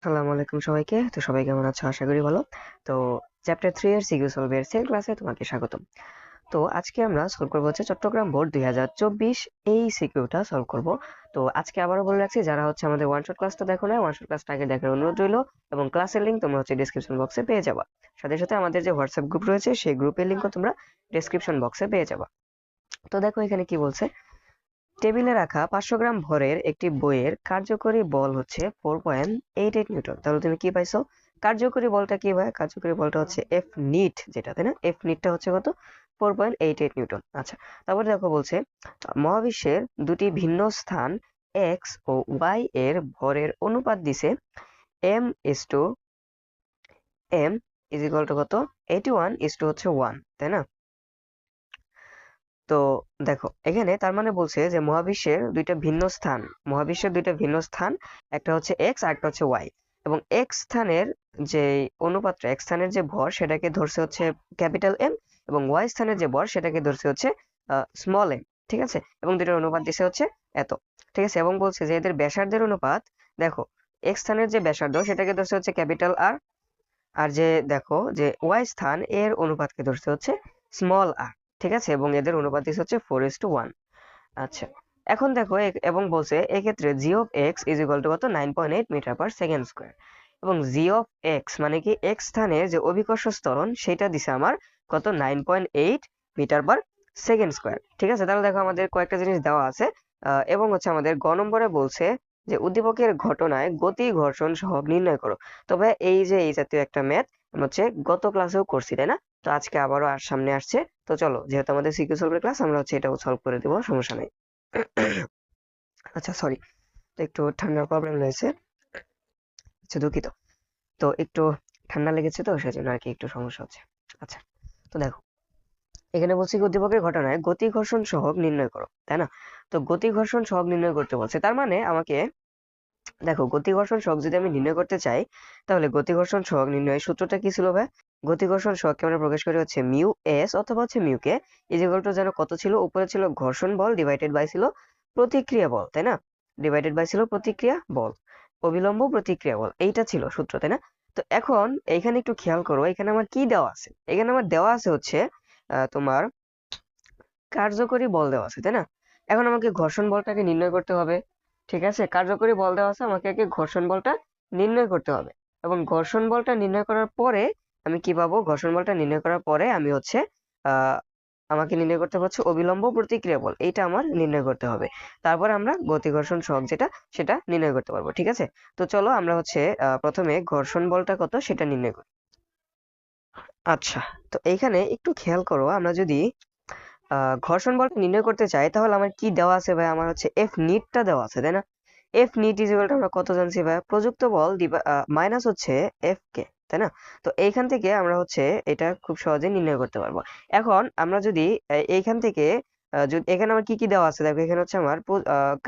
আসসালামু আলাইকুম সবাইকে। তো সবাই কেমন আছো? আশা করি ভালো। তো চ্যাপ্টার 3 এর সিকিউ সলভ এর সেকেন্ড ক্লাসে তোমাকে স্বাগতম। তো আজকে আমরা সলভ করব হচ্ছে চট্টগ্রাম বোর্ড 2024 এই সিকিউটা সলভ করব। তো আজকে আবারও বলে রাখছি, যারা হচ্ছে আমাদের ওয়ান শট ক্লাসটা দেখো না, ওয়ান শট ক্লাসটা আগে দেখার অনুরোধ রইলো এবং ক্লাসের লিংক তোমরা হচ্ছে ডেসক্রিপশন বক্সে পেয়ে যাবা। সাথে সাথে আমাদের যে হোয়াটসঅ্যাপ গ্রুপ রয়েছে সেই গ্রুপের লিংকও তোমরা ডেসক্রিপশন বক্সে পেয়ে যাবা। তো দেখো এখানে কি বলছে, টেবিলে রাখা 500 গ্রাম ভরের একটি বইয়ের কার্যকরী বল হচ্ছে 4.88 নিউটন। তাহলে তুমি কি পাইছো? কার্যকরী বলটা কি ভাই? কার্যকরী বলটা হচ্ছে এফ নিট, যেটা তাই না? এফ নিটটা হচ্ছে কত? 4.88 নিউটন। আচ্ছা, তারপরে দেখো বলছে মহাবিশ্বের দুটি ভিন্ন স্থান এক্স ও ওয়াই এর ভরের অনুপাত দিছে M is to m is equal to কত? 81 ইস টু হচ্ছে 1, তাই না? তো দেখো এখানে তার মানে বলছে যে মহাবিশ্বের দুইটা ভিন্ন স্থান, একটা হচ্ছে এক্স আর একটা হচ্ছে ওয়াই, এবং এক্স স্থানের যে অনুপাতটা, এক্স স্থানের যে ভর সেটাকে ধরছে হচ্ছে ক্যাপিটাল এম, এবং ওয়াই স্থানের যে ভর সেটাকে ধরছে হচ্ছে স্মল এম। ঠিক আছে, এবং দুইটার অনুপাত দিছে হচ্ছে এত। ঠিক আছে, এবং বলছে যে এদের ব্যাসার্ধের অনুপাত, দেখো এক্স স্থানের যে ব্যাসার্ধ সেটাকে ধরছে হচ্ছে ক্যাপিটাল আর, আর যে দেখো যে ওয়াই স্থান এর অনুপাতকে ধরছে হচ্ছে স্মল আর। ঠিক আছে, এবং এদের অনুপাত হচ্ছে 4:1। আচ্ছা, এখন দেখো এবং বলছে এক্ষেত্রে G of X is equal to কত? 9.8 মিটার পার সেকেন্ড স্কোয়ার, এবং জি অফ এক্স মানে কি এক্স স্থানে যে অভিকর্ষ ত্বরণ সেটা দিছে আমার কত? 9.8 মিটার পার সেকেন্ড স্কোয়ার। ঠিক আছে, তাহলে দেখো আমাদের কয়েকটা জিনিস দেওয়া আছে, এবং হচ্ছে আমাদের গ নম্বরে বলছে যে উদ্দীপকের ঘটনায় গতি ঘর্ষণ সহগ নির্ণয় করো। তবে এই যে এই জাতীয় একটা ম্যাথ আমরা হচ্ছে গত ক্লাসেও করছি, তাই না? তো আজকে আবারও আর সামনে আসছে। তো চলো, যেহেতু আমাদের সিকিউ সলভের ক্লাস, আমরা হচ্ছে এটাও সলভ করে দেবো, সমস্যা নেই। আচ্ছা সরি, তো একটু ঠান্ডার প্রবলেম রয়েছে, আচ্ছা দুঃখিত। তো একটু ঠান্ডা লেগেছে, তো সেজন্য আর কি একটু সমস্যা হচ্ছে। আচ্ছা, তো দেখো এখানে বলছি উদ্দীপকের ঘটনায় গতি ঘর্ষণ সহগ নির্ণয় করো, তাই না? তো গতি ঘর্ষণ সহগ নির্ণয় করতে বলছে, তার মানে আমাকে দেখো গতি ঘর্ষণ সহগ যদি আমি নির্ণয় করতে চাই, তাহলে গতি ঘর্ষণ সহগ নির্ণয়ের সূত্রটা কি ছিল ভাই? গতি ঘর্ষণ সহগকে আমরা প্রকাশ করি হচ্ছে মিউ এস অথবা হচ্ছে mu K is equal two, যেন কত ছিল? উপরে ছিল ঘর্ষণ বল ডিভাইডেড বাই ছিল প্রতিক্রিয়া বল, তাই না? ডিভাইডেড বাই ছিল প্রতিক্রিয়া বল, অবিলম্ব প্রতিক্রিয়া বল, এইটা ছিল সূত্র, তাই না? তো এখন এইখানে একটু খেয়াল করো, এখানে আমার কি দেওয়া আছে? এখানে আমার দেওয়া আছে হচ্ছে তোমার কার্যকরী বল দেওয়া আছে, তাই না? এখন আমাকে ঘর্ষণ বলটাকে নির্ণয় করতে হবে। ঠিক আছে, কার্যকরী বল দেওয়া আছে, আমাকে আগে ঘর্ষণ বলটা নির্ণয় করতে হবে, এবং ঘর্ষণ বলটা নির্ণয় করার পরে আমি কি পাবো? ঘর্ষণ বলটা নির্ণয় করার পরে আমি হচ্ছে আহ আমাকে নির্ণয় করতে হচ্ছে অবিলম্ব প্রতিক্রিয়া বল, এইটা আমার নির্ণয় করতে হবে। তারপর আমরা গতি ঘর্ষণ সহগ যেটা সেটা নির্ণয় করতে পারবো। ঠিক আছে, তো চলো আমরা হচ্ছে প্রথমে ঘর্ষণ বলটা কত সেটা নির্ণয় করি। আচ্ছা, তো এইখানে একটু খেয়াল করো, আমরা যদি ঘর্ষণ বলটা নির্ণয় করতে চাই, তাহলে আমার কি দেওয়া আছে ভাই? আমার হচ্ছে এফ নিটটা দেওয়া আছে, তাই না? F net is equal to আমরা কত জানছি ভাই? প্রযুক্ত বল মাইনাস হচ্ছে এফ কে, তাই না? তো এইখান থেকে আমরা হচ্ছে এটা খুব সহজে নির্ণয় করতে পারবো। এখন আমরা যদি এইখান থেকে যদি এখানে আমার কি কি দেওয়া আছে, দেখো এখানে হচ্ছে আমার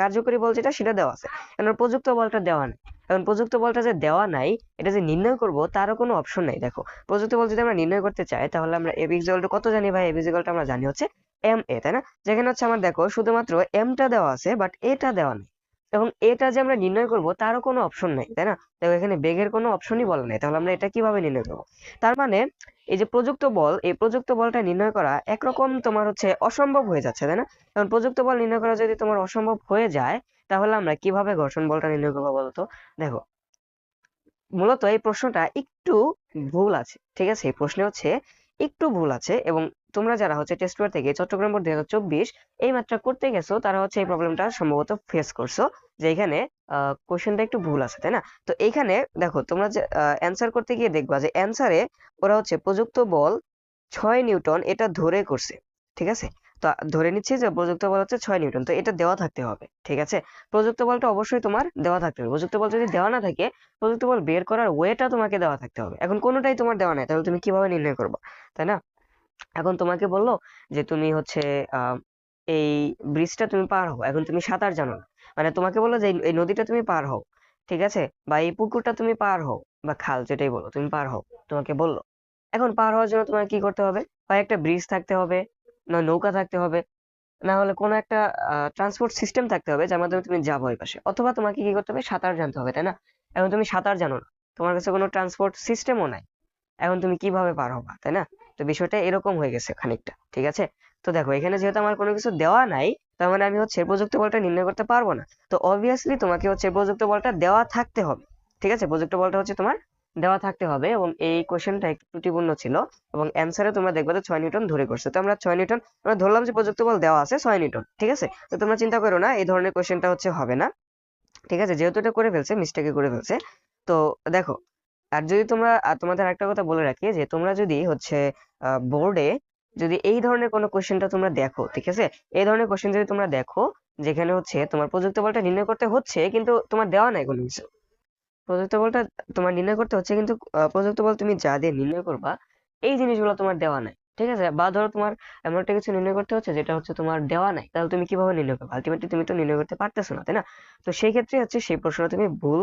কার্যকরী বল যেটা সেটা দেওয়া আছে, এখন প্রযুক্ত বলটা দেওয়া নেই। এখন প্রযুক্ত বলটা যে দেওয়া নাই, এটা যে নির্ণয় করব তারও কোনো অপশন নাই। দেখো প্রযুক্ত বল যদি আমরা নির্ণয় করতে চাই, তাহলে আমরা এ বি ইকুয়াল টু কত জানি ভাই? এ বি ইকুয়াল টু আমরা জানি হচ্ছে এম এ, তাই না? যেখানে হচ্ছে আমার দেখো শুধুমাত্র এমটা দেওয়া আছে, বাট এটা দেওয়া নেই, এবং এটা যে আমরা নির্ণয় করব তারও কোনো অপশন নাই, তাই না? দেখো এখানে বেগের কোনো অপশনই বলা নাই, তাহলে আমরা এটা কিভাবে নির্ণয় করবো? তার মানে এই যে প্রযুক্ত বল, এই প্রযুক্ত বলটা নির্ণয় করা একরকম তোমার হচ্ছে অসম্ভব হয়ে যাচ্ছে, তাই না? কারণ প্রযুক্ত বল নির্ণয় করা যদি তোমার অসম্ভব হয়ে যায়, তাহলে আমরা কিভাবে ঘর্ষণ বলটা নির্ণয় করবো বলতো? দেখো মূলত এই প্রশ্নটা একটু ভুল আছে। ঠিক আছে, এই প্রশ্নে হচ্ছে একটু ভুল আছে, এবং তোমরা যারা হচ্ছে টেস্ট পেপার থেকে চট্টগ্রাম বোর্ড 2024 এই মাত্রা করতে গেছো, তারা হচ্ছে এই প্রবলেমটা সম্ভবত ফেস করছো, যে এখানে কোশ্চেনটা একটু ভুল আছে, তাই না? তো এইখানে দেখো তোমরা যে অ্যান্সার করতে গিয়ে দেখবা যে অ্যান্সারে ওরা হচ্ছে প্রযুক্ত বল 6 নিউটন এটা ধরে করছে। ঠিক আছে, তো ধরে নিচ্ছি যে প্রযুক্ত বল হচ্ছে 6 নিউটন, তো এটা দেওয়া থাকতে হবে। ঠিক আছে, প্রযুক্ত বলটা অবশ্যই তোমার দেওয়া থাকতে হবে। প্রযুক্ত বল যদি দেওয়া না থাকে, প্রযুক্ত বল বের করার ওয়েটা তোমাকে দেওয়া থাকতে হবে। এখন কোনোটাই তোমার দেওয়া নাই, তাহলে তুমি কিভাবে নির্ণয় করবে, তাই না? এখন তোমাকে বললো যে তুমি হচ্ছে আহ এই ব্রিজটা তুমি পার হও, এখন তুমি সাঁতার জানো না, মানে তোমাকে বললো যে এই নদীটা তুমি পার হও, ঠিক আছে, বা এই পুকুরটা তুমি পার হও, বা খাল যেটাই বলো তুমি পার হও, তোমাকে বললো। এখন পার হওয়ার জন্য তোমাকে কি করতে হবে? হয় একটা ব্রিজ থাকতে হবে, না নৌকা থাকতে হবে, না হলে কোনো একটা ট্রান্সপোর্ট সিস্টেম থাকতে হবে যার মাধ্যমে তুমি যাবো ওই পাশে, অথবা তোমাকে কি করতে হবে? সাঁতার জানতে হবে, তাই না? এখন তুমি সাঁতার জানো না, তোমার কাছে কোনো ট্রান্সপোর্ট সিস্টেমও নাই, এখন তুমি কিভাবে পার হবা, তাই না? তো বিষয়টা এরকম হয়ে গেছে খানিকটা, ঠিক আছে? তো দেখো এখানে যেহেতু আমার কোনো কিছু দেওয়া নাই, তার মানে আমি হচ্ছে প্রযুক্ত বলটা নির্ণয় করতে পারবো না। তো অবভিয়াসলি তোমাকে হচ্ছে প্রযুক্ত বলটা দেওয়া থাকতে হবে, ঠিক আছে? প্রযুক্ত বলটা হচ্ছে তোমার দেওয়া থাকতে হবে, এবং এই কোশ্চেনটা একটু ত্রুটিপূর্ণ ছিল, এবং অ্যান্সারে তোমরা দেখবে যে 6 নিউটন ধরে করছে। তো আমরা 6 নিউটন আমরা ধরলাম যে প্রযুক্ত বল দেওয়া আছে 6 নিউটন, ঠিক আছে? তো তোমরা চিন্তা করো না, এই ধরনের কোশ্চেনটা হচ্ছে হবে না, ঠিক আছে? যেহেতু এটা করে ফেলছে, মিস্টেকে করে ফেলছে। তো দেখো, আর যদি তোমরা তোমাদের একটা কথা বলে রাখি, যে তোমরা যদি হচ্ছে বোর্ডে যদি এই ধরনের কোনো কোশ্চেনটা তোমরা দেখো, ঠিক আছে, এই ধরনের কোশ্চেন যদি তোমরা দেখো যেখানে হচ্ছে তোমার প্রযুক্ত বলটা নির্ণয় করতে হচ্ছে কিন্তু তোমার দেওয়া নাই কোনো কিছু, প্রযুক্ত বলটা তোমার নির্ণয় করতে হচ্ছে কিন্তু প্রযুক্ত বল তুমি যা দিয়ে নির্ণয় করবা এই জিনিসগুলো তোমার দেওয়া নাই, ঠিক আছে? বা ধরো তোমার এমন একটা কিছু নির্ণয় করতে হচ্ছে যেটা হচ্ছে তোমার দেওয়া নাই, তাহলে তুমি কিভাবে নির্ণয় করবে? আলটিমেটলি তুমি তো নির্ণয় করতে পারতেছো না, তাই না? তো সেই ক্ষেত্রে হচ্ছে সেই প্রশ্নটা তুমি ভুল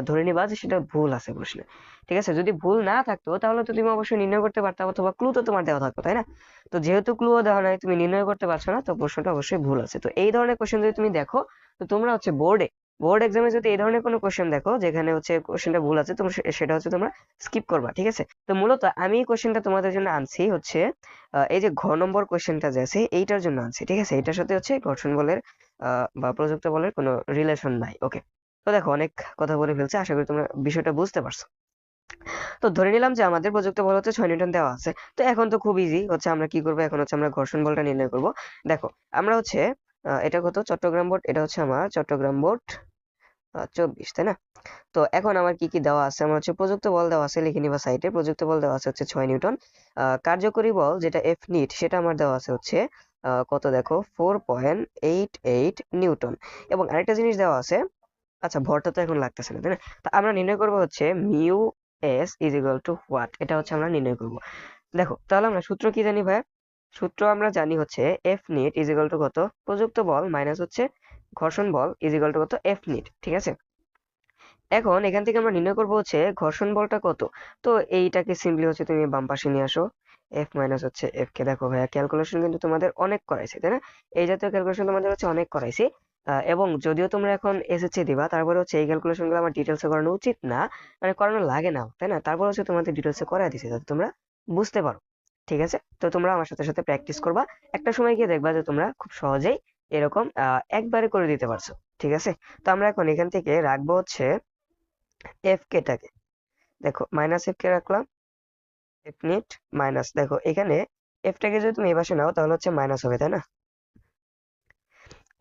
ধরে নিবা যে সেটা ভুল আছে প্রশ্নে, ঠিক আছে? যদি ভুল না থাকতো তাহলে তো তুমি অবশ্যই নির্ণয় করতে পারতে, অথবা ক্লু তো তোমার দেওয়া থাকতো, তাই না? তো যেহেতু ক্লুও দেওয়া নাই, তুমি নির্ণয় করতে পারছো না, তো প্রশ্নটা অবশ্যই ভুল আছে। তো এই ধরনের কোশ্চেন যদি তুমি দেখো, তো তোমরা হচ্ছে বোর্ড এক্সামে যদি এই ধরনের কোনো কোশ্চেন দেখো যেখানে হচ্ছে কোশ্চেনটা ভুল আছে, তোমরা সেটা হচ্ছে তোমরা স্কিপ করবা, ঠিক আছে? তো মূলত আমি এই কোশ্চেনটা তোমাদের জন্য আনছি হচ্ছে এই যে ঘ নম্বর কোশ্চেনটা যে আছে এইটার জন্য আনছি, ঠিক আছে? এটার সাথে হচ্ছে ঘর্ষণ বলের বা প্রযুক্ত বলের কোনো রিলেশন নাই। ওকে, তো দেখো অনেক কথা বলে ফেলছে, আশা করি তোমরা বিষয়টা বুঝতে পারছো। তো ধরে নিলাম যে আমাদের প্রযুক্ত বল হচ্ছে 6 নিউটন দেওয়া আছে। তো এখন তো খুব ইজি হচ্ছে, আমরা কি করবো, এখন হচ্ছে আমরা ঘর্ষণ বলটা নির্ণয় করব। দেখো আমরা হচ্ছে এটা কত, চট্টগ্রাম বোর্ড, এটা হচ্ছে আমার চট্টগ্রাম বোর্ড 24, তাই না? তো এখন আমার কি কি দেওয়া আছে, আমার হচ্ছে প্রযুক্ত বল দেওয়া আছে, লিখে নিবা সাইডে। প্রযুক্ত বল দেওয়া আছে হচ্ছে 6 নিউটন। কার্যকরী বল যেটা এফ নিট সেটা আমার দেওয়া আছে হচ্ছে কত দেখো, 4.88 নিউটন। এবং আরেকটা জিনিস দেওয়া আছে, আচ্ছা ভরটা তো এখন লাগতেছে না, তাই না? তো আমরা নির্ণয় করবো হচ্ছে mu S is equal to what, এটা হচ্ছে আমরা নির্ণয় করব। দেখো তাহলে আমরা সূত্র কি জানি ভাই? সূত্র আমরা জানি হচ্ছে F net is equal to কত, প্রযুক্ত বল মাইনাস হচ্ছে ঘর্ষণ বল ইজ ইকুয়াল টু কত, এফ নিট, ঠিক আছে? এখন এখান থেকে আমরা নির্ণয় করবো হচ্ছে ঘর্ষণ বলটা কত। তো এইটাকে সিম্পলি হচ্ছে তুমি বাম পাশে নিয়ে আসো, এফ মাইনাস হচ্ছে এফ কে। দেখো ভাইয়া ক্যালকুলেশন কিন্তু তোমাদের অনেক করাইছে, তাই না? এই জাতীয় ক্যালকুলেশন তোমাদের হচ্ছে অনেক করাইছি। এবং যদিও তোমরা এখন এসএসসি দিবা, তারপরে হচ্ছে এই ক্যালকুলেশন গুলো আমার ডিটেলসে করানো উচিত না, মানে করানো লাগে না, তাই না? তারপর হচ্ছে তোমাদের ডিটেলসে করাই দিছি যাতে তোমরা বুঝতে পারো, ঠিক আছে? তো তোমরা আমার সাথে সাথে প্র্যাকটিস করবা, একটা সময় গিয়ে দেখবা যে তোমরা খুব সহজেই এরকম একবারে করে দিতে পারছো, ঠিক আছে? তো আমরা এখন এখান থেকে রাখবো হচ্ছে এফ কেটাকে, দেখো মাইনাস এফ কে রাখলাম, এফ নিট মাইনাস, দেখো এখানে এফটাকে যদি তুমি এই পাশে নাও তাহলে হচ্ছে মাইনাস হবে, তাই না?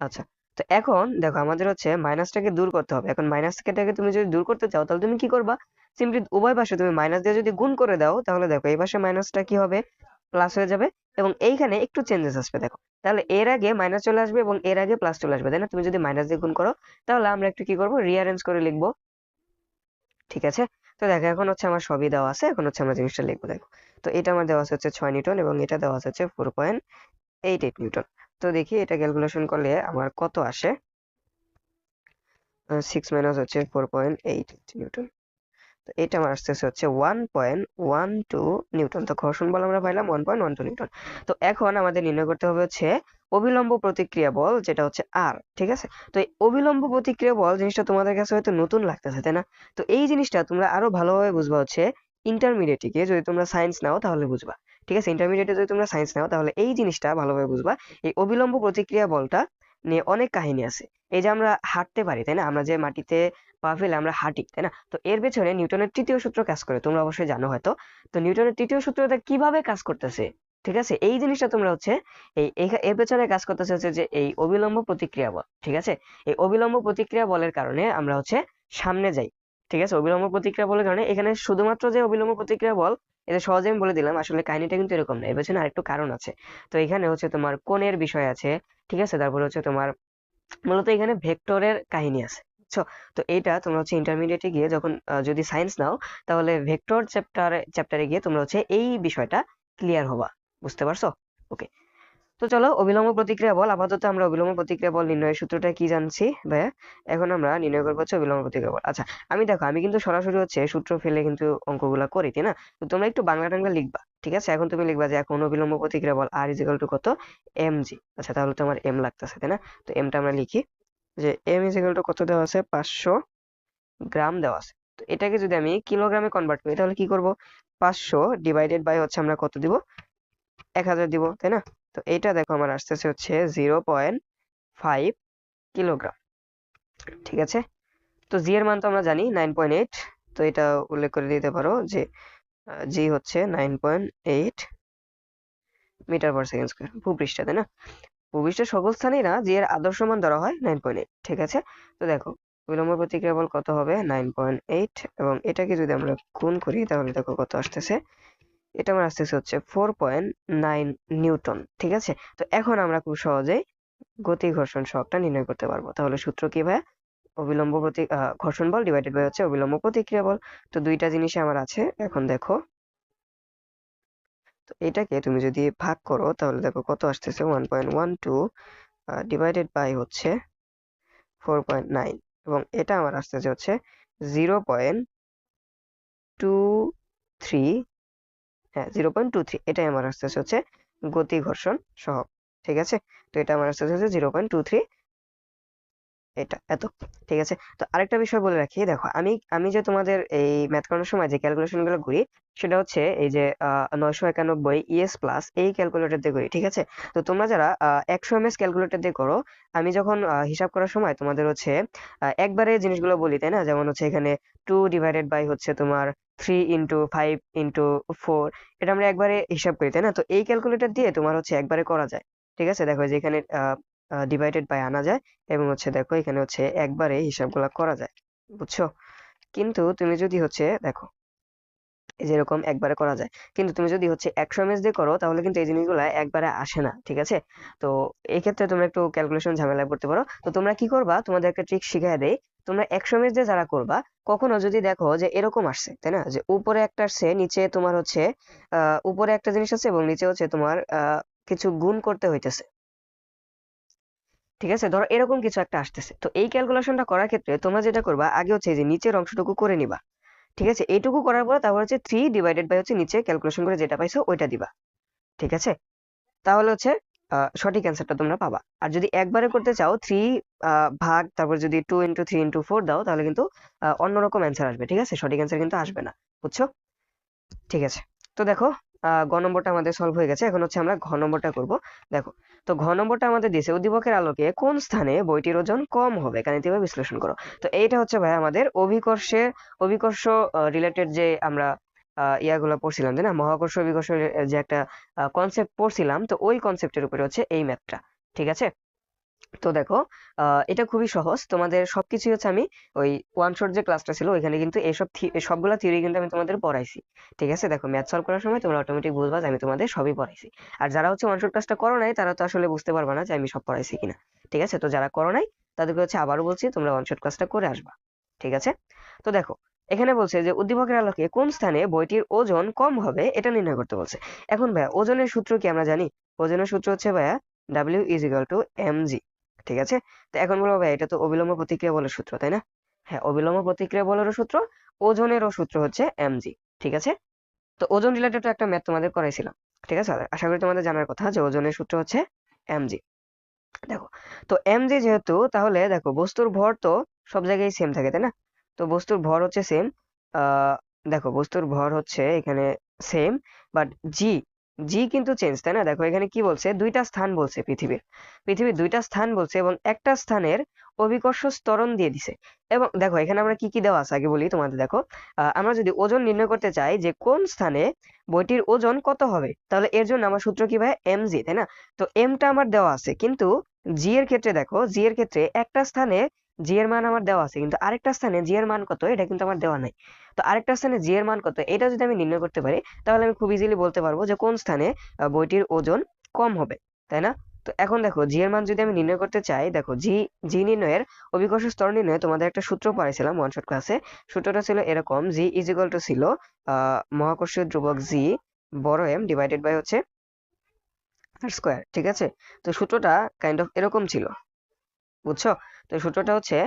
আচ্ছা, তো এখন দেখো আমাদের হচ্ছে মাইনাসটাকে দূর করতে হবে। এখন মাইনাস কেটাকে তুমি যদি দূর করতে চাও তাহলে তুমি কি করবা? সিম্পলি উভয় পাশে তুমি মাইনাস দিয়ে যদি গুণ করে দাও, তাহলে দেখো এই পাশে মাইনাসটা কি হবে, প্লাস হয়ে যাবে। এবং এইখানে একটু চেঞ্জেস আসবে, দেখো তাহলে এর আগে মাইনাস চলে আসবে এবং এর আগে প্লাস চলে আসবে, তাই না? তুমি যদি মাইনাস দিয়ে গুণ করো তাহলে আমরা একটু কি করবো, রিঅ্যারেঞ্জ করে লিখবো, ঠিক আছে? তো দেখো এখন হচ্ছে আমার সবই দেওয়া আছে, এখন হচ্ছে আমরা জিনিসটা লিখবো। দেখো তো এটা আমার দেওয়া আছে হচ্ছে 6 নিউটন, এবং এটা দেওয়া আছে হচ্ছে 4.88 নিউটন। তো দেখি এটা ক্যালকুলেশন করলে আমার কত আসে। 6 মাইনাস হচ্ছে 4.88 নিউটন, তো এটা আমার আসতেছে হচ্ছে 1.12 নিউটন। তো ঘর্ষণ বল আমরা পাইলাম 1.12 নিউটন। তো এখন আমাদের নির্ণয় করতে হবে হচ্ছে অবিলম্ব প্রতিক্রিয়া বল, যেটা হচ্ছে আর, ঠিক আছে? তো এই অবিলম্ব প্রতিক্রিয়া বল জিনিসটা তোমাদের কাছে হয়তো নতুন লাগতেছে, তাই না? তো এই জিনিসটা তোমরা আরো ভালোভাবে বুঝবা হচ্ছে ইন্টারমিডিয়েটে গিয়ে, যদি তোমরা সায়েন্স নাও তাহলে বুঝবা, ঠিক আছে? ইন্টারমিডিয়েটে যদি তোমরা সায়েন্স নাও তাহলে এই জিনিসটা ভালোভাবে বুঝবা। এই অবিলম্ব প্রতিক্রিয়া বলটা নিয়ে অনেক কাহিনী আছে। এই যে আমরা হাঁটতে পারি, তাই না? আমরা যে মাটিতে পা ফেলে আমরা হাঁটি, তাই না? তো এর পেছনে নিউটনের তৃতীয় সূত্র কাজ করে, তোমরা অবশ্যই জানো হয়তো। তো নিউটনের তৃতীয় সূত্রটা কিভাবে কাজ করতেছে, ঠিক আছে? এই জিনিসটা তোমরা হচ্ছে এর পেছনে কাজ করতেছে হচ্ছে যে এই অবিলম্ব প্রতিক্রিয়া বল, ঠিক আছে? এই অবিলম্ব প্রতিক্রিয়া বলের কারণে আমরা হচ্ছে সামনে যাই, ঠিক আছে? অবিলম্ব প্রতিক্রিয়া বলের কারণে এখানে শুধুমাত্র যে অবিলম্ব প্রতিক্রিয়া বল, এটা সহজে আমি বলে দিলাম, আসলে কাহিনীটা কিন্তু এরকম না, এর পেছনে আরেকটু কারণ আছে। তো এখানে হচ্ছে তোমার কোণের বিষয় আছে, ঠিক আছে? তারপরে হচ্ছে তোমার মূলত এখানে ভেক্টরের কাহিনী আছে, বুঝছো? তো এইটা তোমরা হচ্ছে ইন্টারমিডিয়েটে গিয়ে যখন যদি সায়েন্স নাও তাহলে ভেক্টর চ্যাপ্টারে গিয়ে তোমরা হচ্ছে এই বিষয়টা ক্লিয়ার হবা, বুঝতে পারছো? ওকে, তো চলো অবিলম্ব প্রতিক্রিয়া বল, আপাতত আমরা অবিলম্ব প্রতিক্রিয়া বল নির্ণয়ের সূত্রটা কি জানছি ভাইয়া, এখন আমরা নির্ণয় করবো হচ্ছে অবিলম্ব প্রতিক্রিয়া বল। আচ্ছা, দেখো আমি কিন্তু সরাসরি হচ্ছে সূত্র ফেলে কিন্তু অঙ্কগুলা করি, তাই না? তো তোমরা একটু বাংলা টাংলা লিখবা, ঠিক আছে? এখন তুমি লিখবা যে এখন অবিলম্ব প্রতিক্রিয়া বল আর ইজ ইকুয়াল টু কত, এম জি। আচ্ছা তাহলে তোমার এম লাগতেছে, তাই না? তো এমটা আমরা লিখি যে এম ইজ ইকুয়াল টু কত দেওয়া আছে, 500 গ্রাম দেওয়া আছে। তো এটাকে যদি আমি কিলোগ্রামে কনভার্ট করি তাহলে কি করব, 500 ডিভাইডেড বাই হচ্ছে আমরা কত দিব, 1000 দিব, তাই না? তো এটা দেখো আমার আসতেছে হচ্ছে 0.5 কিলোগ্রাম। ঠিক আছে, তো জি এর মান তো আমরা জানি 9.8। তো এটা উল্লেখ করে দিতে পারো যে জি হচ্ছে 9.8 মিটার পার সেকেন্ড স্কোয়ার ভূপৃষ্ঠে, তাই না? ভূপৃষ্ঠের সকল স্থানেই না জি এর আদর্শ মান ধরা হয় 9.8। ঠিক আছে, তো দেখো বিলম্ব প্রতিক্রিয়া বল কত হবে, 9.8, এবং এটাকে যদি আমরা গুণ করি তাহলে দেখো কত আসতেছে, এটা আমার আসতেছে হচ্ছে 4.9 নিউটন। ঠিক আছে, তো এখন আমরা খুব সহজেই গতি ঘর্ষণ সহগটা নির্ণয় করতে পারবো। তাহলে সূত্র কি ভাই, অবিলম্ব ঘর্ষণ বল ডিভাইডেড বাই হচ্ছে অবিলম্ব প্রতিক্রিয়া বল। তো দুইটা জিনিস আমার আছে। এখন দেখো, তো এটাকে তুমি যদি ভাগ করো তাহলে দেখো কত আসতেছে, 1.12 ডিভাইডেড বাই হচ্ছে 4.9, এবং এটা আমার আসতেছে হচ্ছে 0.23। হ্যাঁ, 0.23, এটাই আমার আসতেছে হচ্ছে গতি ঘর্ষণ সহগ। ঠিক আছে, তো এটা আমার আসতেছে হচ্ছে 0.23, এটা এত। ঠিক আছে, তো আরেকটা বিষয় বলে রাখি, দেখো আমি আমি যে তোমাদের এই ম্যাথ করানোর সময় যে ক্যালকুলেশন গুলো করি সেটা হচ্ছে এই যে 991 ইএস প্লাস এই ক্যালকুলেটর দিয়ে করি। ঠিক আছে, তো তোমরা যারা 100 এমএস ক্যালকুলেটর দিয়ে করো, আমি যখন হিসাব করার সময় তোমাদের হচ্ছে একবারে জিনিসগুলো বলি, তাই না? যেমন হচ্ছে এখানে 2 ডিভাইডেড বাই হচ্ছে তোমার 3 × 5 × 4, এটা আমরা একবারে হিসাব করি, তাই না? তো এই ক্যালকুলেটর দিয়ে তোমার হচ্ছে একবারে করা যায়। ঠিক আছে, দেখো যে এখানে ডিভাইডেড বাই আনা যায়, এবং হচ্ছে দেখো এখানে হচ্ছে একবারে হিসাবগুলা করা যায়, বুঝছো? কিন্তু তুমি যদি হচ্ছে দেখো এই যেরকম একবারে করা যায়, কিন্তু তুমি যদি হচ্ছে 100 এমএস দিয়ে করো তাহলে কিন্তু এই জিনিসগুলা একবারে আসে না। ঠিক আছে, তো এই ক্ষেত্রে তোমরা একটু ক্যালকুলেশন ঝামেলায় পড়তে পারো। তো তোমরা কি করবা, তোমাদের একটা ট্রিক শিখিয়ে দেই। তোমরা 100 এমএস দিয়ে যারা করবা, কখনো যদি দেখো যে এরকম আসছে, তাই না, যে উপরে একটা আসছে, নিচে তোমার হচ্ছে উপরে একটা জিনিস আছে এবং নিচে হচ্ছে তোমার কিছু গুণ করতে হইতেছে। ঠিক আছে, ধরো এরকম কিছু একটা আসতেছে, তো এই ক্যালকুলেশনটা করার ক্ষেত্রে তোমরা যেটা করবা, আগে হচ্ছে এই যে নিচের অংশটুকু করে নিবা। ঠিক আছে, এইটুকু করার পর তারপর হচ্ছে 3 ডিভাইডেড বাই হচ্ছে নিচে ক্যালকুলেশন করে যেটা পাইছো ওইটা দিবা। ঠিক আছে, তাহলে হচ্ছে সঠিক অ্যান্সারটা তোমরা পাবা। আর যদি একবারে করতে চাও 3 ভাগ তারপর যদি 2 × 3 × 4 দাও তাহলে কিন্তু অন্যরকম অ্যান্সার আসবে। ঠিক আছে, সঠিক অ্যান্সার কিন্তু আসবে না, বুঝছো? ঠিক আছে, তো দেখো গ নম্বরটা আমাদের সলভ হয়ে গেছে। এখন হচ্ছে আমরা ঘ নম্বরটা করব। দেখো, তো ঘ নম্বরটা আমাদের দিয়েছে উদ্দীপকের আলোকে কোন স্থানে বইটির ওজন কম হবে গাণিতিকভাবে বিশ্লেষণ করো। তো এইটা হচ্ছে ভাই আমাদের অভিকর্ষ রিলেটেড যে আমরা ইয়াগুলো পড়ছিলাম, তাই না? মহাকর্ষ অভিকর্ষ যে একটা কনসেপ্ট পড়ছিলাম, তো ওই কনসেপ্টের উপরে হচ্ছে এই ম্যাথটা। ঠিক আছে, তো দেখো এটা খুবই সহজ, তোমাদের সবকিছুই হচ্ছে আমি ওই ওয়ান শট যে ক্লাসটা ছিল ওইখানে কিন্তু এইসব সবগুলা থিওরি কিন্তু আমি তোমাদের পড়াইছি। ঠিক আছে, দেখো ম্যাথ সলভ করার সময় তোমরা অটোমেটিক বুঝবা যে আমি তোমাদের সবই পড়াইছি। আর যারা হচ্ছে ওয়ান শট ক্লাসটা করো নাই তারা তো আসলে বুঝতে পারবা না যে আমি সব পড়াইছি কিনা। ঠিক আছে, তো যারা করো নাই তাদেরকে হচ্ছে আবারও বলছি তোমরা ওয়ান শট ক্লাসটা করে আসবা। ঠিক আছে, তো দেখো এখানে বলছে যে উদ্দীপকের আলোকে কোন স্থানে বইটির ওজন কম হবে এটা নির্ণয় করতে বলছে। এখন ভাইয়া ওজনের সূত্র কি আমরা জানি? ওজনের সূত্র হচ্ছে ভাইয়া W = mg। ঠিক আছে, তো এখন বলবো ভাই এটা তো অবিলম্ব প্রতিক্রিয়া বলের সূত্র, তাই না? হ্যাঁ, অবিলম্ব প্রতিক্রিয়া বলেরও সূত্র, ওজনেরও সূত্র হচ্ছে এমজি। ঠিক আছে, তো ওজন রিলেটেড একটা ম্যাথ তোমাদের করাইছিলাম। ঠিক আছে, আশা করি তোমাদের জানার কথা যে ওজনের সূত্র হচ্ছে এমজি। দেখো, তো এমজি যেহেতু, তাহলে দেখো বস্তুর ভর তো সব জায়গায় সেম থাকে, তাই না? তো বস্তুর ভর হচ্ছে সেম। আহ দেখো বস্তুর ভর হচ্ছে এখানে সেম, বাট জি জি কিন্তু চেঞ্জ, তাই না? দেখো এখানে কি বলছে, দুইটা স্থান বলছে, পৃথিবীর দুইটা স্থান বলছে, এবং একটা স্থানের অভিকর্ষ ত্বরণ দিয়ে দিছে। এবং দেখো এখানে আমরা কি কি দেওয়া আছে আগে বলি তোমাদের। দেখো আমরা যদি ওজন নির্ণয় করতে চাই যে কোন স্থানে বইটির ওজন কত হবে, তাহলে এর জন্য আমার সূত্র কি ভাই, এমজি, তাই না? তো এমটা আমার দেওয়া আছে, কিন্তু জি এর ক্ষেত্রে দেখো, জি এর ক্ষেত্রে একটা স্থানে জি এর মান আমার দেওয়া আছে, কিন্তু আরেকটা স্থানে জি এর মান কত এটা কিন্তু আমার দেওয়া নাই। তো আরেকটা স্থানে জি এর মান কত এটা যদি আমি নির্ণয় করতে পারি তাহলে আমি খুব ইজিলি বলতে পারবো যে কোন স্থানে বইটির ওজন কম হবে, তাই না? তো এখন দেখো জি এর মান যদি আমি নির্ণয় করতে চাই, দেখো জি জি নির্ণয়ের, অভিকর্ষ স্তর নির্ণয়ে তোমাদের একটা সূত্র পড়াইছিলাম ওয়ান শট ক্লাসে। সূত্রটা ছিল এরকম, জি ছিল মহাকর্ষীয় ধ্রুবক জি বড় এম ডিভাইডেড বাই হচ্ছে আর স্কোয়ার। ঠিক আছে, তো সূত্রটা কাইন্ড অফ এরকম ছিল, বুঝছো? তো সূত্রটা হচ্ছে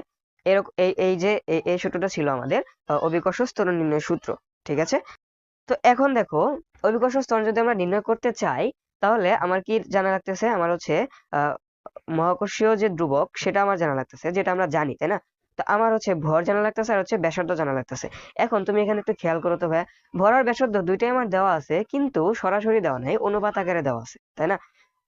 এরকম, এই যে এই সূত্রটা ছিল আমাদের অভিকর্ষ ত্বরণ নির্ণয়ের সূত্র। ঠিক আছে, তো এখন দেখো অভিকর্ষ ত্বরণ যদি আমরা নির্ণয় করতে চাই তাহলে আমার কি জানা লাগতেছে, আমার হচ্ছে আহ মহাকর্ষীয় যে ধ্রুবক সেটা আমার জানা লাগতেছে, যেটা আমরা জানি, তাই না? তো আমার হচ্ছে ভর জানা লাগতেছে আর হচ্ছে ব্যাসার্ধ জানা লাগতেছে। এখন তুমি এখানে একটু খেয়াল করো তো ভাইয়া, ভর আর ব্যাসার্ধ দুইটাই আমার দেওয়া আছে, কিন্তু সরাসরি দেওয়া নাই, অনুপাত আকারে দেওয়া আছে, তাই না?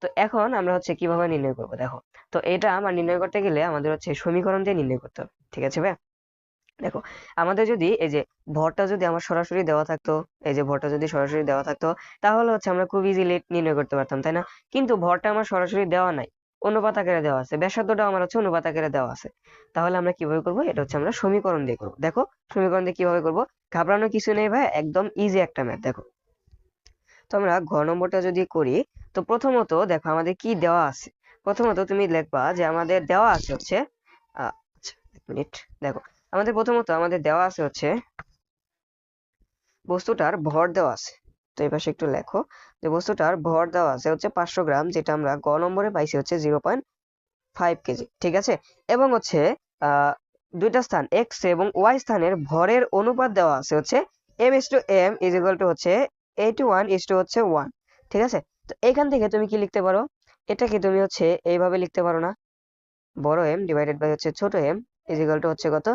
তো এখন আমরা হচ্ছে কিভাবে নির্ণয় করবো দেখো। তো এটা আমার নির্ণয় করতে গেলে আমাদের হচ্ছে সমীকরণ দিয়ে নির্ণয় করতে হবে, ঠিক আছে ভাইয়া? দেখো, আমাদের যদি এই যে ভরটা যদি আমার সরাসরি দেওয়া থাকতো, এই যে ভরটা যদি সরাসরি দেওয়া থাকতো, তাহলে হচ্ছে আমরা খুব ইজিলি নির্ণয় করতে পারতাম, তাই না? কিন্তু ভরটা আমার সরাসরি দেওয়া নাই, অনুপাত আকারে দেওয়া আছে, ব্যাসার্ধটা আমার হচ্ছে অনুপাত আকারে দেওয়া আছে। তাহলে আমরা কিভাবে করবো? এটা হচ্ছে আমরা সমীকরণ দিয়ে করবো। দেখো, সমীকরণ দিয়ে কিভাবে করবো, ঘাবড়ানোর কিছু নেই ভাই, একদম ইজি একটা ম্যাথ। দেখো, তো আমরা ঘ নম্বরটা যদি করি, তো প্রথমত দেখো আমাদের কি দেওয়া আছে। প্রথমত তুমি লিখবা যে আমাদের দেওয়া আছে হচ্ছে আচ্ছা, এক মিনিট। দেখো, আমাদের দেওয়া আছে হচ্ছে বস্তুটার ভর দেওয়া আছে। তো এই পাশে একটু লেখো যে বস্তুটার ভর দেওয়া আছে হচ্ছে 500 গ্রাম, যেটা আমরা গ নম্বরে পাইছি হচ্ছে 0.5 কেজি, ঠিক আছে? এবং হচ্ছে আহ দুইটা স্থান এক্স এবং ওয়াই স্থানের ভরের অনুপাত দেওয়া আছে হচ্ছে m/m ইজ ইকুয়াল টু হচ্ছে 81 হচ্ছে 1, ঠিক আছে? তো এখান থেকে তুমি কি লিখতে পারো, এটাকে তুমি হচ্ছে এইভাবে লিখতে পারো না, বড় এম ডিভাইডেড বাই হচ্ছে ছোট এম ইজ ইকুয়াল টু হচ্ছে কত,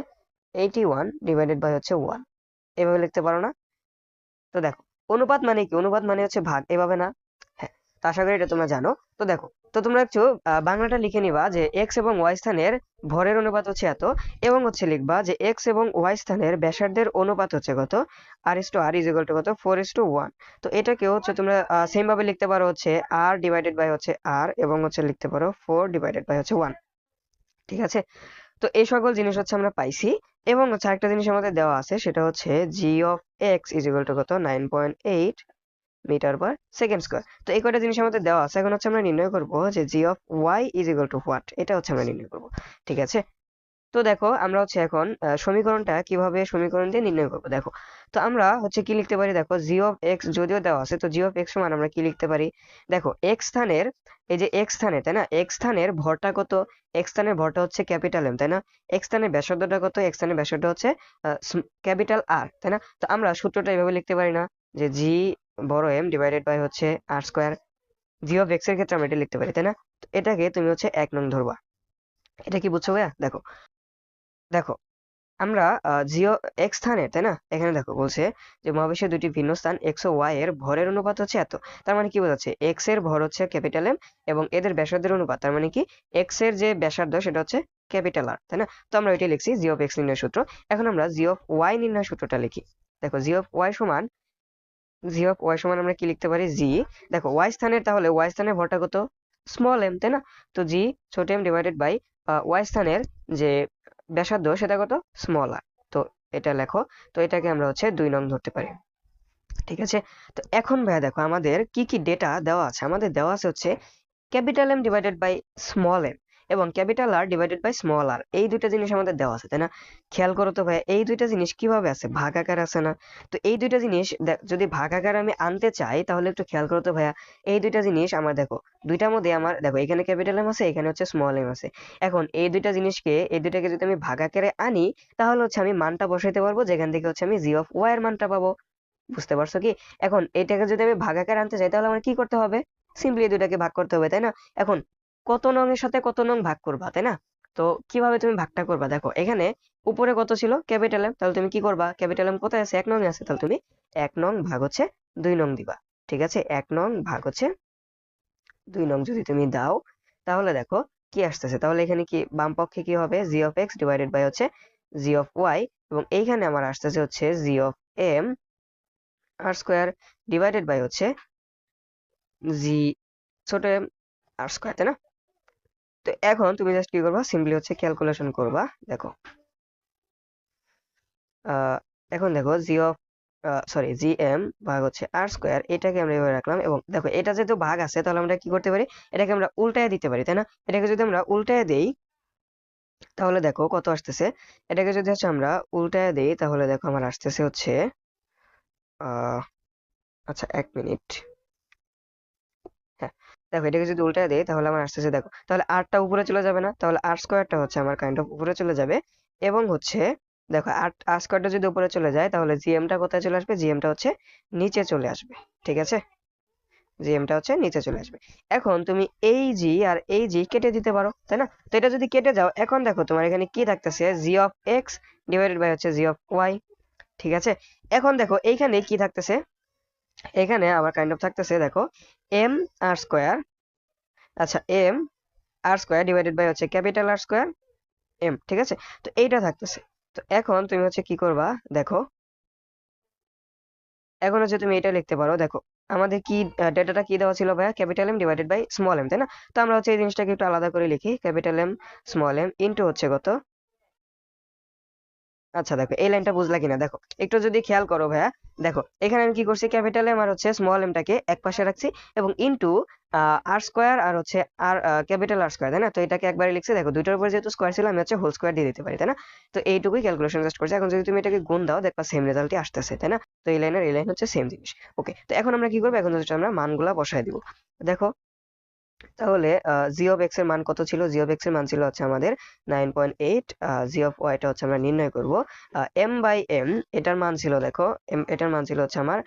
81 ডিভাইডেড বাই হচ্ছে 1, এভাবে লিখতে পারো না? তো দেখো, অনুপাত মানে কি? অনুপাত মানে হচ্ছে ভাগ, এভাবে না? হ্যাঁ, তো আশা করি এটা তোমরা জানো। তো দেখো, তো তোমরা একটু বাংলাটা লিখে নিবা যে এক্স এবং ওয়াই স্থানের ভরের অনুপাত হচ্ছে এত, এবং হচ্ছে লিখবা যে এক্স এবং ওয়াই স্থানের ব্যাসার্ধের অনুপাত হচ্ছে কত, r/r ইজ ইকুয়াল টু কত, 4:1। তো এটাকেও হচ্ছে তোমরা সেম ভাবে লিখতে পারো হচ্ছে r ডিভাইডেড বাই হচ্ছে r, এবং হচ্ছে লিখতে পারো 4 ডিভাইডেড বাই হচ্ছে 1, ঠিক আছে? তো এই সকল জিনিস হচ্ছে আমরা পাইছি। এবং হচ্ছে আরেকটা জিনিস আমাদের দেওয়া আছে, সেটা হচ্ছে G of X is equal to কত, 9.8 মিটার পার সেকেন্ড স্কোয়ার। তো এই কয়টা জিনিস আমাদের দেওয়া আছে। এখন হচ্ছে আমরা নির্ণয় করব যে G of Y is equal to what, এটা হচ্ছে আমরা নির্ণয় করব, ঠিক আছে? তো দেখো, আমরা হচ্ছে এখন সমীকরণটা কিভাবে সমীকরণ দিয়ে নির্ণয় করবো দেখো। তো আমরা হচ্ছে কি লিখতে পারি, দেখো জি অফ এক্স যদিও দেওয়া আছে, তো জি অফ এক্স সমান আমরা কি লিখতে পারি, দেখো এক্স স্থানের, এই যে এক্স স্থানে, তাই না, এক্স স্থানের ভরটা কত, এক্স স্থানের ভরটা হচ্ছে ক্যাপিটাল এম, তাই না? এক্স স্থানের ব্যাসার্ধটা কত, এক্স স্থানের ব্যাসার্ধ হচ্ছে ক্যাপিটাল আর, তাই না? তো আমরা সূত্রটা এভাবে লিখতে পারি না, যে জি বড় এম ডিভাইডেড বাই হচ্ছে আর স্কোয়ার। জি অফ এক্স এর ক্ষেত্রে আমরা এটা লিখতে পারি, তাই না? তো এটাকে তুমি হচ্ছে 1 নং ধরবা। এটা কি বুঝছো ভাইয়া? দেখো, দেখো আমরা জিও এক্স স্থানে, তাই না, এখানে দেখো বলছে যে মহাবিশ্বের দুটি ভিন্ন স্থান এক্স ও ওয়াই এর ভরের অনুপাত হচ্ছে এত। তার মানে কি বোঝাচ্ছে, এক্স এর ভর হচ্ছে ক্যাপিটাল এম, এবং এদের ব্যাসার্ধের অনুপাত, তার মানে কি এক্স এর যে ব্যাসার্ধ সেটা হচ্ছে ক্যাপিটাল আর, তাই না? তো আমরা এটাই লিখছি জি অফ এক্স নির্ণয় সূত্র। এখন আমরা জি অফ ওয়াই নির্ণয় সূত্রটা লিখি। দেখো, জি অফ ওয়াই সমান আমরা কি লিখতে পারি, জি, দেখো ওয়াই স্থানের, তাহলে ওয়াই স্থানের ভরটা কত, স্মল এম, তাই না? তো জি ছোট এম ডিভাইডেড বাই ওয়াই স্থানের যে ব্যাসার্ধ সেটা কত, স্মল আর। তো এটা লেখো। তো এটাকে আমরা হচ্ছে 2 নং ধরতে পারি, ঠিক আছে? তো এখন ভাইয়া দেখো আমাদের কি কি ডেটা দেওয়া আছে। আমাদের দেওয়া আছে হচ্ছে capital M divided by small M এবং capital R divided by small R, এই দুইটা জিনিস আমাদের দেওয়া আছে, তাই না? খেয়াল করো তো ভাইয়া, এই দুইটা জিনিস কিভাবে আছে, ভাগ আকার আছে না? তো এই দুইটা জিনিস যদি ভাগ আকার আমি আনতে চাই, তাহলে একটু খেয়াল করো তো ভাইয়া, এই দুইটা জিনিস আমার দেখো, দুইটার মধ্যে আমার দেখো এখানে ক্যাপিটাল এম আছে, এখানে হচ্ছে স্মল এম আছে। এখন এই দুইটাকে যদি আমি ভাগ আকারে আনি, তাহলে হচ্ছে আমি মানটা বসাইতে পারবো, যেখান থেকে হচ্ছে আমি জি অফ ওয়াই এর মানটা পাবো। বুঝতে পারছো কি? এখন এটাকে যদি আমি ভাগাকার আনতে চাই, তাহলে আমার কি করতে হবে, সিম্পলি দুটাকে ভাগ করতে হবে, তাই না? এখন কত নং এর সাথে কত নং ভাগ করবা, তাই না? তো কিভাবে তুমি ভাগটা করবা, দেখো এখানে উপরে কত ছিল, ক্যাপিটাল এম, তাহলে তুমি কি করবা, ক্যাপিটাল এম কোথায় আছে, 1 নং এ আছে, তাহলে তুমি 1 নং ভাগ হচ্ছে 2 নং দিবা, ঠিক আছে? 1 নং ভাগ হচ্ছে 2 নং যদি তুমি দাও, তাহলে দেখো কি আসতেছে, তাহলে এখানে কি বাম পক্ষে কি হবে, G of X divided by হচ্ছে জি অফ ওয়াই, এবং এইখানে আমার আসতেছে হচ্ছে G of M R square divided by হচ্ছে জি ছোট এম আর স্কোয়ার, তাই না? তো এখন তুমি জাস্ট কি করবা, সিম্পলি হচ্ছে ক্যালকুলেশন করবা। দেখো, আহ এখন দেখো জি অফ জি এম ভাগ হচ্ছে আর স্কোয়ার, এটাকে আমরা এভাবে রাখলাম, এবং দেখো এটা যেহেতু ভাগ আছে, তাহলে আমরা কি করতে পারি, এটাকে আমরা উল্টায় দিতে পারি, তাই না? এটাকে যদি আমরা উল্টায় দেই, তাহলে দেখো কত আসতেছে। এটাকে যদি হচ্ছে আমরা উল্টায় দেই, তাহলে দেখো আমার আসতেছে হচ্ছে আহ আচ্ছা, 1 মিনিট। হ্যাঁ, দেখো এটাকে যদি উল্টায় দেই, তাহলে আমার আসতেছে, দেখো তাহলে আরটা উপরে চলে যাবে না, তাহলে আর স্কোয়ারটা হচ্ছে আমার কাইন্ড অফ উপরে চলে যাবে, এবং হচ্ছে দেখো আর স্কোয়ারটা যদি উপরে চলে যায়, তাহলে জিএমটা কোথায় চলে আসবে, জিএমটা হচ্ছে নিচে চলে আসবে, ঠিক আছে? জি এমটা হচ্ছে নিচে চলে আসবে। এখন তুমি এই জি আর এই জি কেটে দিতে পারো, তাই না? তো এটা যদি কেটে যাও, এখন দেখো তোমার এখানে কি থাকতেছে, জি অফ এক্স ডিভাইডেড বাই হচ্ছে জি অফ ওয়াই। ঠিক আছে, এখন দেখো এইখানে কি থাকতেছে, এখানে আবার কাইন্ড অফ থাকতেছে দেখো এম আর স্কোয়ার, আচ্ছা M R square divided by হচ্ছে ক্যাপিটাল আর স্কোয়ার এম। ঠিক আছে, তো এইটা থাকতেছে। তো এখন তুমি হচ্ছে কি করবা দেখো, এখন হচ্ছে তুমি এটা লিখতে পারো, দেখো আমাদের কি ডেটাটা কি দেওয়া ছিল ভাইয়া, capital M divided by small M, তাই না? তো আমরা হচ্ছে এই জিনিসটাকে একটু আলাদা করে লিখি, capital M small M into হচ্ছে কত, আচ্ছা দেখো এই লাইনটা বুঝলা কিনা দেখো, একটু যদি খেয়াল করো ভাইয়া, দেখো এখানে আমি কি করছি, ক্যাপিটাল এম আর হচ্ছে স্মল এমটাকে এক পাশে রাখছি এবং ইনটু আর স্কোয়ার আর হচ্ছে আর ক্যাপিটাল আর স্কোয়ার, তাই না? তো এটাকে একবারে লিখছি, দেখো দুইটার উপর যেহেতু স্কোয়ার ছিল আমি হচ্ছে হোল স্কোয়ার দিয়ে দিতে পারি, তাই না? তো এইটুকুই ক্যালকুলেশন জাস্ট করছি। এখন যদি তুমি এটাকে গুণ দাও দেখবা সেম রেজাল্টই আসতেছে, তাই না? তো এই লাইনের এই লাইন হচ্ছে সেম জিনিস। ওকে, তো এখন আমরা কি করবো, এখন হচ্ছে আমরা মানগুলা বসায় দিব। দেখো তাহলে জি অফ এক্স এর মান কত ছিল, জি অফ এক্স এর মান ছিল হচ্ছে আমাদের 9.8, জি অফ ওয়াইটা হচ্ছে আমরা নির্ণয় করব এম বাই এম, এটার মান ছিল দেখো এম, এটার মান ছিল হচ্ছে আমার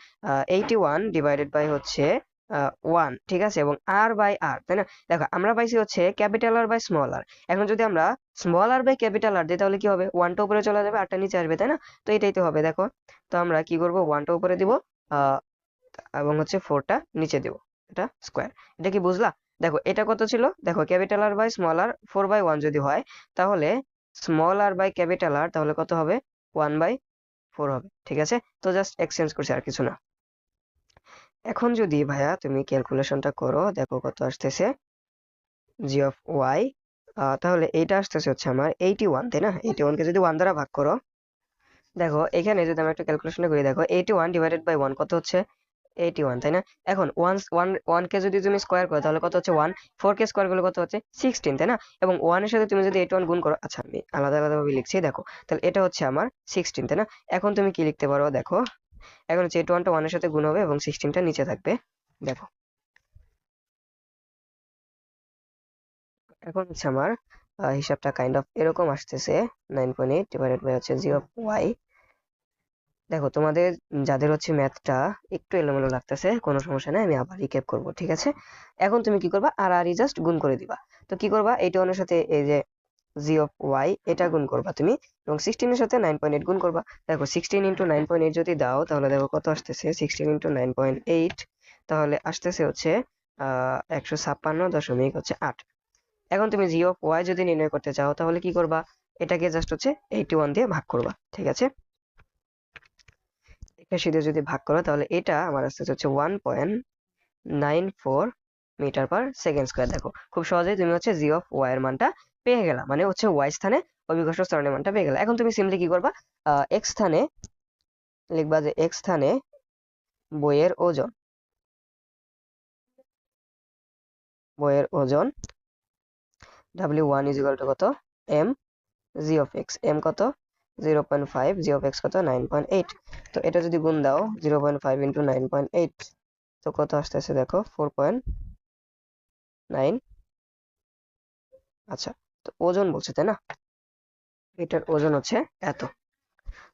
81 ডিভাইডেড বাই হচ্ছে 1। ঠিক আছে, এবং আর বাই আর, তাই না? দেখো আমরা পাইছি হচ্ছে capital R by small R, এখন যদি আমরা small R by capital R দিই তাহলে কি হবে, ওয়ানটা উপরে চলে যাবে আরটা নিচে আসবে, তাই না? তো এটাই তো হবে দেখো। তো আমরা কি করব, ওয়ানটা উপরে দিব আহ এবং হচ্ছে ফোরটা নিচে দিব, এটা স্কোয়ার। এটা কি বুঝলা? দেখো এটা কত ছিল, দেখো capital R by small R 4/1 যদি হয়, তাহলে small R by capital R তাহলে কত হবে, 1/4 হবে। ঠিক আছে, তো জাস্ট এক্সচেঞ্জ করছি আর কিছু না। এখন যদি ভাইয়া তুমি ক্যালকুলেশনটা করো, দেখো কত আসতেছে জি অফ ওয়াই, তাহলে এইটা আসতেছে হচ্ছে আমার 81, তাই না? 81 কে যদি 1 দ্বারা ভাগ করো, দেখো এখানে যদি আমরা একটা ক্যালকুলেশন করি, দেখো 81 ডিভাইডেড বাই 1 কত হচ্ছে, 81, তাই না? এখন ওয়ান কে যদি তুমি স্কোয়ার করো তাহলে কত হচ্ছে 1, 4 কে স্কোয়ার করলে কত হচ্ছে 16, তাই না? এবং 1 এর সাথে তুমি যদি 81 গুণ করো, আচ্ছা আমি আলাদা আলাদা ভাবে লিখছি দেখো, তাহলে এটা হচ্ছে আমার 16, তাই না? এখন তুমি কি লিখতে পারো দেখো, এখন হচ্ছে 81টা 1 এর সাথে গুণ হবে এবং 16টা নিচে থাকবে। দেখো এখন হচ্ছে আমার হিসাবটা কাইন্ড অফ এরকম আসতেছে, 9.8 ডিভাইডেড বাই হচ্ছে 0 y। দেখো তোমাদের যাদের হচ্ছে ম্যাথটা একটু এলোমেলো লাগতেছে, কোনো সমস্যা নাই, আমি আবার রিক্যাপ করব। ঠিক আছে, এখন তুমি কি করবা, আর আর জাস্ট গুণ করে দিবা। তো কি করবা, 81 এর সাথে এই যে জি অফ ওয়াই এটা গুণ করবা তুমি, এবং 16 এর সাথে 9.8 গুণ করবা। দেখো 16 ইন্টু 9.8 যদি দাও তাহলে দেখো কত আসতেছে, 16 ইন্টু 9.8 তাহলে আসতেছে হচ্ছে 156.8। এখন তুমি জি অফ ওয়াই যদি নির্ণয় করতে চাও তাহলে কি করবা, এটাকে জাস্ট হচ্ছে 81 দিয়ে ভাগ করবা। ঠিক আছে, 81 দিয়ে যদি ভাগ করো তাহলে এটা আমার আসতে হচ্ছে 1.94 মিটার পার সেকেন্ড স্কোয়ার। দেখো খুব সহজেই তুমি হচ্ছে জি অফ ওয়াই এর মানটা পেয়ে গেলা, মানে হচ্ছে ওয়াই স্থানে অভিকর্ষ ত্বরণের মানটা পেয়ে গেলা। এখন তুমি সিম্পলি কি করবা, এক্স স্থানে লিখবা যে এক্স স্থানে বইয়ের ওজন, বইয়ের ওজন W1 ইজ ইকুয়াল টু কত, M G of X, M কত 0.5, জি অফ এক্স কত 9.8। তো এটা যদি গুণ দাও 0.5 ইন্টু 9.8 তো কত আসতেছে দেখো 4.9। আচ্ছা, তো ওজন বলছে তাই না, এটার ওজন হচ্ছে এত।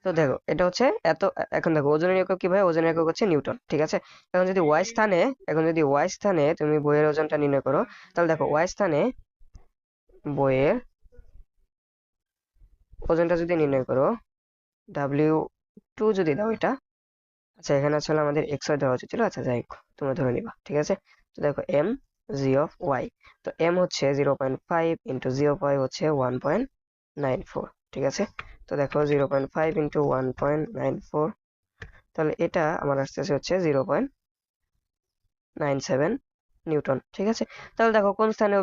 তো দেখো এটা হচ্ছে এত। এখন দেখো ওজনের একক কি ভাই, ওজনের একক হচ্ছে নিউটন। ঠিক আছে, এখন যদি ওয়াই স্থানে, এখন যদি ওয়াই স্থানে তুমি বইয়ের ওজনটা নির্ণয় করো, তাহলে দেখো ওয়াই স্থানে বইয়ের ওজনটা যদি নির্ণয় করো, W2 যদি দাও এটা, আচ্ছা এখানে আসলে আমাদের এক্স ওয়াই দেওয়া উচিত ছিল, আচ্ছা যাই হোক তোমরা ধরে নিবা। ঠিক আছে, তো দেখো এম জি অফ ওয়াই, তো এম হচ্ছে 0.5 ইন্টু জি অফ ওয়াই হচ্ছে 1.94। ঠিক আছে, তো দেখো 0.5 ইন্টু 1.94, তাহলে এটা আমার আসতেছে হচ্ছে 0.97 নিউটন। ঠিক আছে, তাহলে দেখো কোন স্থানে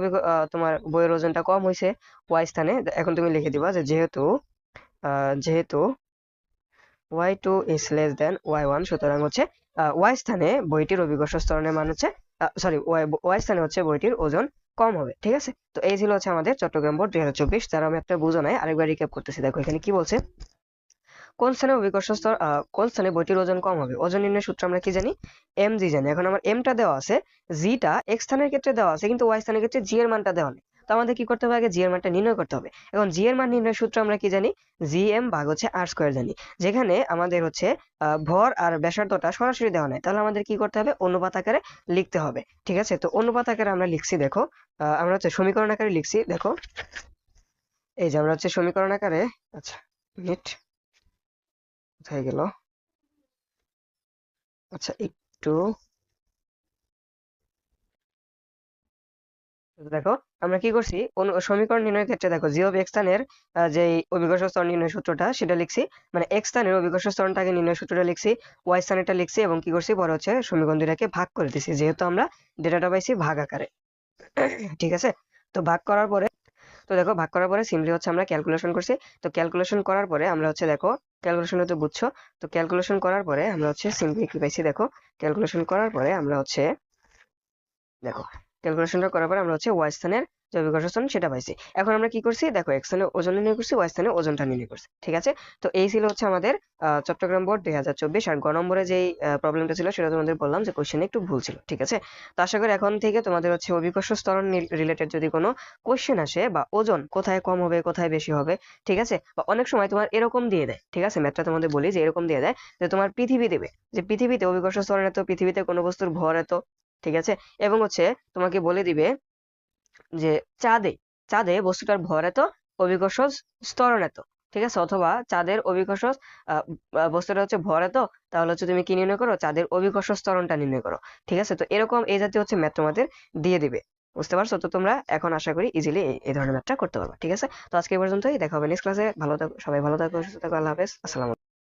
তোমার বইয়ের ওজনটা কম হয়েছে, ওয়াই স্থানে। এখন তুমি লিখে দিবা যে যেহেতু যেহেতু y2 is less than y1, সুতরাং হচ্ছে y স্থানে বইটির অভিকর্ষ ত্বরণের মান হচ্ছে, সরি y স্থানে হচ্ছে বইটির ওজন কম হবে। ঠিক আছে, তো এই ছিল হচ্ছে আমাদের চট্টগ্রাম বোর্ড 2024, যারা আমি একটা বুঝো নাই আরেকবার রিক্যাপ করতেছি। দেখো এখানে কি বলছে, কোন স্থানে অভিকর্ষ স্তর কোন স্থানে বইটির ওজন কম হবে, ওজন নির্ণয়ের সূত্র আমরা কি জানি, এম জি জানি। এখন আমার এমটা দেওয়া আছে, জিটা এক্স স্থানের ক্ষেত্রে দেওয়া আছে কিন্তু ওয়াই স্থানের ক্ষেত্রে জি এর মানটা দেওয়া নেই। তো আমাদের কি করতে হবে, আগে জি এর মানটা নির্ণয় করতে হবে। এখন জি এর মান নির্ণয়ের সূত্র আমরা কি জানি, জি এম ভাগ হচ্ছে আর স্কোয়ার জানি, যেখানে আমাদের হচ্ছে ভর আর ব্যাসার্ধটা সরাসরি দেওয়া নাই, তাহলে আমাদের কি করতে হবে, অনুপাত আকারে লিখতে হবে। ঠিক আছে, তো অনুপাত আকারে আমরা লিখছি, দেখো আমরা হচ্ছে সমীকরণ আকারে লিখছি, দেখো এই যে আমরা হচ্ছে সমীকরণ আকারে, আচ্ছা মিনিট কোথায় গেল, আচ্ছা একটু দেখো আমরা কি করছি, সমীকরণ নির্ণয়ের ক্ষেত্রে দেখো জি অফ এক্স স্থানের যে অভিকর্ষ স্তর নির্ণয় সূত্রটা সেটা লিখছি, মানে এক্স স্থানের অভিকর্ষ স্তরটাকে নির্ণয় সূত্রটা লিখছি, ওয়াই স্থানেরটা লিখছি, এবং কি করছি পরে হচ্ছে সমীকরণ দুটাকে ভাগ করে দিছি, যেহেতু আমরা ডেটাটা পাইছি ভাগ আকারে। ঠিক আছে, তো ভাগ করার পরে, তো দেখো ভাগ করার পরে সিম্পলি হচ্ছে আমরা ক্যালকুলেশন করছি। তো ক্যালকুলেশন করার পরে আমরা হচ্ছে দেখো, ক্যালকুলেশন তো বুঝছো, তো ক্যালকুলেশন করার পরে আমরা হচ্ছে সিম্পলি কি পাইছি, দেখো ক্যালকুলেশন করার পরে আমরা হচ্ছে, দেখো ক্যালকুলেশনটা করার পরে আমরা হচ্ছে ওয়াই স্থানের যে অভিকর্ষ স্থান সেটা পাইছি। এখন আমরা কি করছি, দেখো এক্স স্থানে ওজন নির্ণয় করছি, ওয়াই স্থানে ওজনটা নির্ণয় করছি। ঠিক আছে, তো এই ছিল হচ্ছে আমাদের চট্টগ্রাম বোর্ড 2024। আর গ নম্বরে যেই প্রবলেমটা ছিল সেটা তোমাদের বললাম যে কোশ্চেনে একটু ভুল ছিল। ঠিক আছে, তো আশা করি এখন থেকে তোমাদের হচ্ছে অভিকর্ষ স্তরণ রিলেটেড যদি কোনো কোশ্চেন আসে, বা ওজন কোথায় কম হবে কোথায় বেশি হবে, ঠিক আছে, বা অনেক সময় তোমার এরকম দিয়ে দেয়, ঠিক আছে, ম্যাথটা তোমাদের বলি যে এরকম দিয়ে দেয় যে তোমার পৃথিবী দেবে, যে পৃথিবীতে অভিকর্ষ স্তরণ এত, পৃথিবীতে কোনো বস্তুর ভর এত, ঠিক আছে, এবং হচ্ছে তোমাকে বলে দিবে যে চাঁদে, চাঁদে বস্তুটার ভর এত, অভিকর্ষ ত্বরণ এত, ঠিক আছে, অথবা চাঁদের অভিকর্ষ বস্তুটা হচ্ছে ভর এত, তাহলে হচ্ছে তুমি কি নির্ণয় করো, চাঁদের অভিকর্ষ ত্বরণটা নির্ণয় করো। ঠিক আছে, তো এরকম এই জাতীয় হচ্ছে ম্যাথ তোমাদের দিয়ে দিবে, বুঝতে পারছো? তো তোমরা এখন আশা করি ইজিলি এই ধরনের ম্যাথটা করতে পারবে। ঠিক আছে, তো আজকে এই পর্যন্তই, দেখা হবে নেক্সট ক্লাসে। ভালো থাকো সবাই, ভালো থাকো, সুস্থ থাকো, আল্লাহ হাফেজ, আসসালাম।